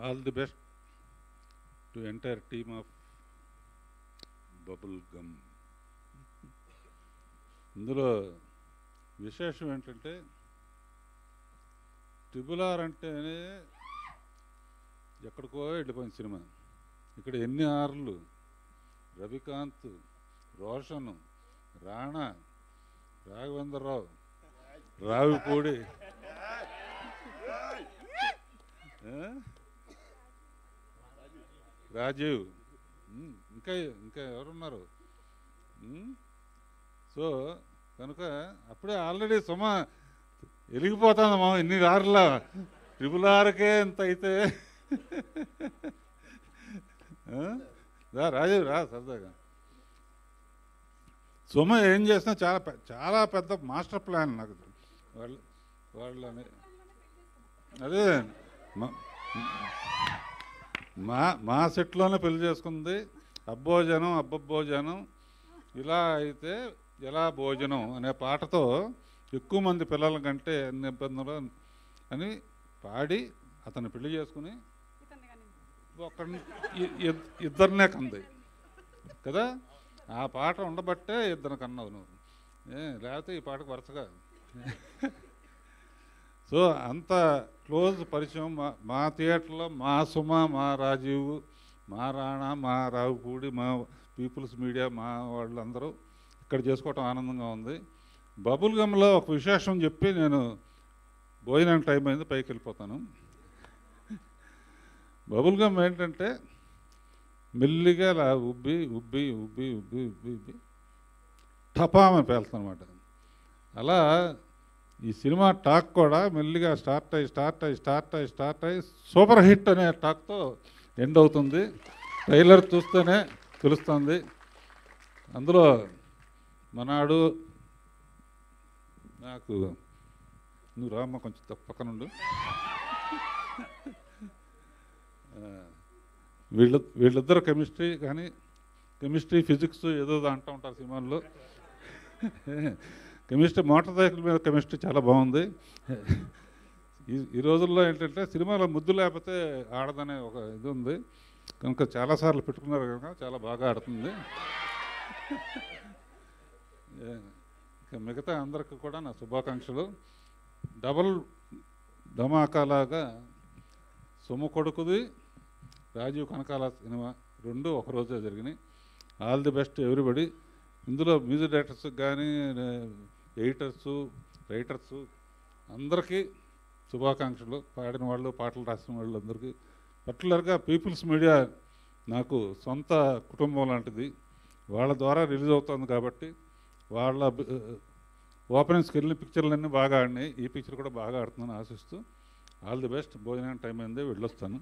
All the best to entire team of bubble gum. ఇందులో విశేషం ఏంటంటే ట్రిబుల్ ఆర్ అంటేనే ఎక్కడికో వెళ్ళిపోయిన సినిమా. ఇక్కడ ఎన్ని ఆర్లు, రవికాంత్, రోషన్, రాణా, రాఘవేంద్రరావు, రావిపూడి, రాజీవ్, ఇంకా ఇంకా ఎవరున్నారు. సో కనుక అప్పుడే ఆల్రెడీ సుమ వెలిగిపోతుందమ్మా. ఇన్ని ఆర్లా ట్రిబుల్ ఆర్కే ఇంత అయితే రాజీవ్ రా సరదాగా. సుమ ఏం చేసినా చాలా చాలా పెద్ద మాస్టర్ ప్లాన్ నాకు వాళ్ళని. అదే మా సెట్లోనే పెళ్లి చేసుకుంది. అబ్బోజనం అబ్బబ్బోజనం ఇలా అయితే ఎలా భోజనం అనే పాటతో ఎక్కువ మంది పిల్లల కంటే ఎన్ని ఇబ్బందులు అని పాడి అతను పెళ్లి చేసుకుని ఒకరిని ఇద్దరినే కంది కదా. ఆ పాట ఉండబట్టే ఇద్దరు కన్నావు నువ్వు, లేకపోతే ఈ పాటకు వరుసగా. సో అంత క్లోజ్ పరిచయం మా థియేటర్లో. మా సుమ, మా రాజీవ్, మా రాణా, మా రావుపూడి, మా పీపుల్స్ మీడియా, మా వాళ్ళందరూ ఇక్కడ చేసుకోవటం ఆనందంగా ఉంది. బబుల్ గమ్లో ఒక విశేషం చెప్పి నేను భోజనం టైం అయింది పైకి వెళ్ళిపోతాను. బబుల్ గమ్ ఏంటంటే మెల్లిగా అలా ఉబ్బి ఉబ్బి ఉబ్బి ఉబ్బి ఉబ్బి ఉబ్బి టపామని పేలుతుంది అనమాట. అలా ఈ సినిమా టాక్ కూడా మెల్లిగా స్టార్ట్ అయ్యి సూపర్ హిట్ అనే టాక్తో ఎండ్ అవుతుంది. ట్రైలర్ చూస్తేనే తెలుస్తుంది. అందులో మనాడు నాకు నువ్వు రామ్మ కొంచెం పక్కనుండు. వీళ్ళిద్దరు కెమిస్ట్రీ కానీ కెమిస్ట్రీ ఫిజిక్స్ ఏదో అంటూ ఉంటారు సినిమాల్లో. కెమిస్ట్రీ మోటార్ సైకిల్ మీద కెమిస్ట్రీ చాలా బాగుంది. ఈ రోజుల్లో ఏంటంటే సినిమాలో ముద్దు లేకపోతే ఆడదనే ఒక ఇది ఉంది కనుక చాలాసార్లు పెట్టుకున్నారు కనుక చాలా బాగా ఆడుతుంది. ఇక మిగతా అందరికీ కూడా నా శుభాకాంక్షలు. డబుల్ ధమాకాలాగా సొమ్ము కొడుకుది, రాజీవ్ కనకాల సినిమా రెండు ఒకరోజే జరిగినాయి. All the best everybody. ఇందులో మ్యూజిక్ డైరెక్టర్స్ కానీ ఎడిటర్సు రైటర్సు అందరికీ శుభాకాంక్షలు. పాడిన వాళ్ళు, పాటలు రాసిన వాళ్ళు అందరికీ. పర్టికులర్గా పీపుల్స్ మీడియా నాకు సొంత కుటుంబం లాంటిది. వాళ్ళ ద్వారా రిలీజ్ అవుతుంది కాబట్టి వాళ్ళ ఓపెనింగ్స్కి వెళ్ళిన పిక్చర్లన్నీ బాగా ఆడినాయి. ఈ పిక్చర్ కూడా బాగా ఆడుతుందని ఆశిస్తూ ఆల్ ది బెస్ట్. భోజనం టైం అయింది, వెళ్ళొస్తాను.